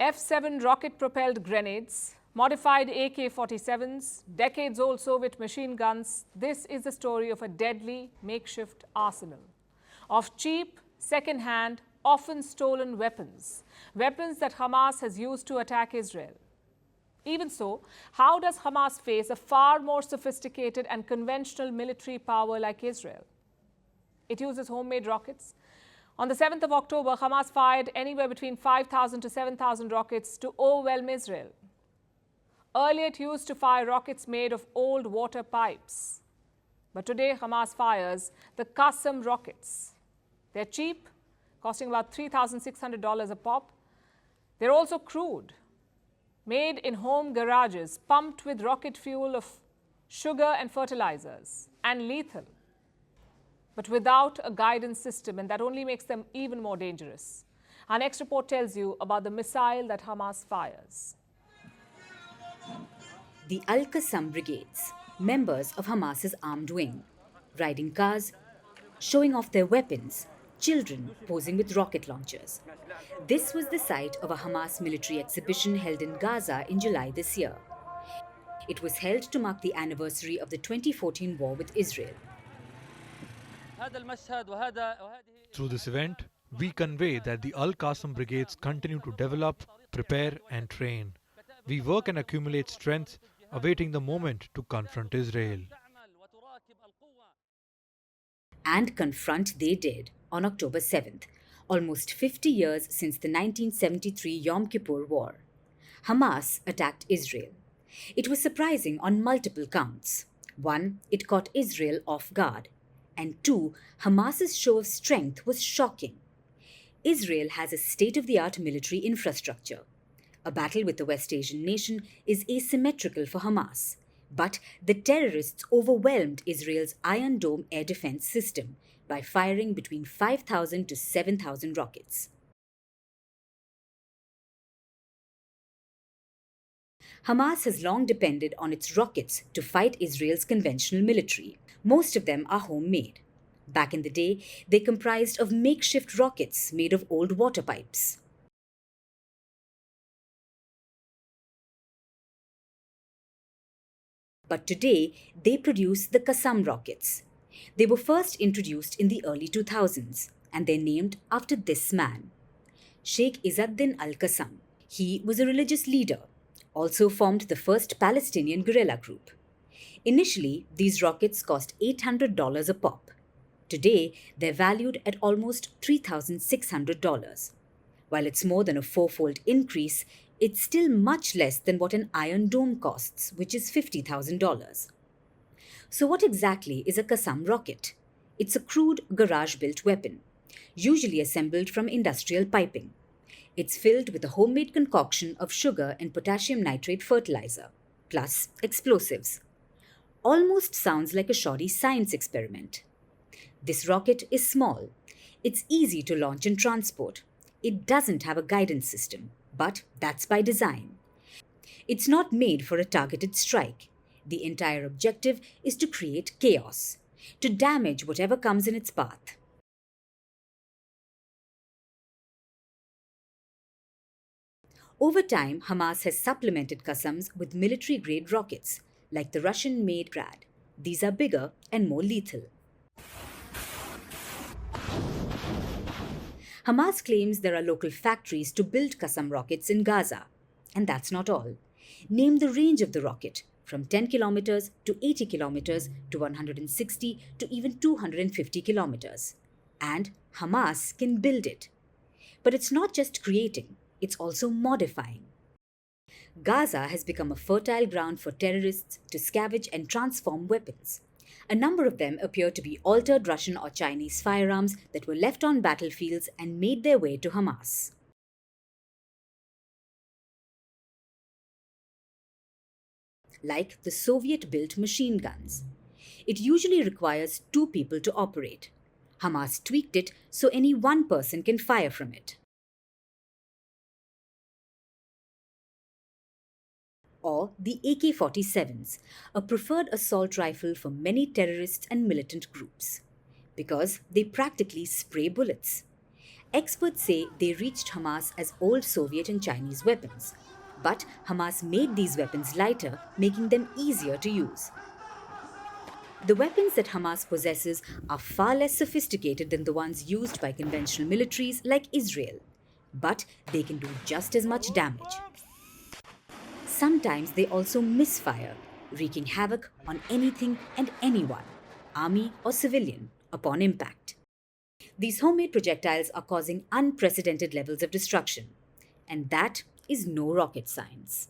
F-7 rocket-propelled grenades, modified AK-47s, decades-old Soviet machine guns. This is the story of a deadly makeshift arsenal of cheap, second-hand, often stolen weapons, weapons that Hamas has used to attack Israel. Even so, how does Hamas face a far more sophisticated and conventional military power like Israel? It uses homemade rockets. On the 7th of October, Hamas fired anywhere between 5,000 to 7,000 rockets to overwhelm Israel. Earlier, it used to fire rockets made of old water pipes. But today, Hamas fires the Qassam rockets. They're cheap, costing about $3,600 a pop. They're also crude, made in home garages, pumped with rocket fuel of sugar and fertilizers, and lethal, but without a guidance system, and that only makes them even more dangerous. Our next report tells you about the missile that Hamas fires. The Al-Qassam brigades, members of Hamas's armed wing, riding cars, showing off their weapons, children posing with rocket launchers. This was the site of a Hamas military exhibition held in Gaza in July this year. It was held to mark the anniversary of the 2014 war with Israel. Through this event, we convey that the Al-Qassam brigades continue to develop, prepare and train. We work and accumulate strength, awaiting the moment to confront Israel. And confront they did on October 7th, almost 50 years since the 1973 Yom Kippur War. Hamas attacked Israel. It was surprising on multiple counts. One, it caught Israel off guard. And two, Hamas's show of strength was shocking. Israel has a state-of-the-art military infrastructure. A battle with the West Asian nation is asymmetrical for Hamas. But the terrorists overwhelmed Israel's Iron Dome air defense system by firing between 5,000 to 7,000 rockets. Hamas has long depended on its rockets to fight Israel's conventional military. Most of them are homemade. Back in the day, they comprised of makeshift rockets made of old water pipes. But today, they produce the Qassam rockets. They were first introduced in the early 2000s, and they're named after this man, Sheikh Izzuddin al-Qassam. He was a religious leader, also formed the first Palestinian guerrilla group. Initially, these rockets cost $800 a pop. Today, they're valued at almost $3,600. While it's more than a fourfold increase, it's still much less than what an Iron Dome costs, which is $50,000. So what exactly is a Qassam rocket? It's a crude garage-built weapon, usually assembled from industrial piping. It's filled with a homemade concoction of sugar and potassium nitrate fertilizer, plus explosives. Almost sounds like a shoddy science experiment. This rocket is small. It's easy to launch and transport. It doesn't have a guidance system, but that's by design. It's not made for a targeted strike. The entire objective is to create chaos, to damage whatever comes in its path. Over time, Hamas has supplemented Qassams with military-grade rockets, like the Russian-made Grad. These are bigger and more lethal. Hamas claims there are local factories to build Qassam rockets in Gaza. And that's not all. Name the range of the rocket, from 10 kilometers to 80 kilometers to 160 to even 250 kilometers. And Hamas can build it. But it's not just creating, it's also modifying. Gaza has become a fertile ground for terrorists to scavenge and transform weapons. A number of them appear to be altered Russian or Chinese firearms that were left on battlefields and made their way to Hamas. Like the Soviet-built machine guns. It usually requires 2 people to operate. Hamas tweaked it so any one person can fire from it. Or the AK-47s, a preferred assault rifle for many terrorists and militant groups, because they practically spray bullets. Experts say they reached Hamas as old Soviet and Chinese weapons. But Hamas made these weapons lighter, making them easier to use. The weapons that Hamas possesses are far less sophisticated than the ones used by conventional militaries like Israel. But they can do just as much damage. Sometimes they also misfire, wreaking havoc on anything and anyone, army or civilian, upon impact. These homemade projectiles are causing unprecedented levels of destruction. And that is no rocket science.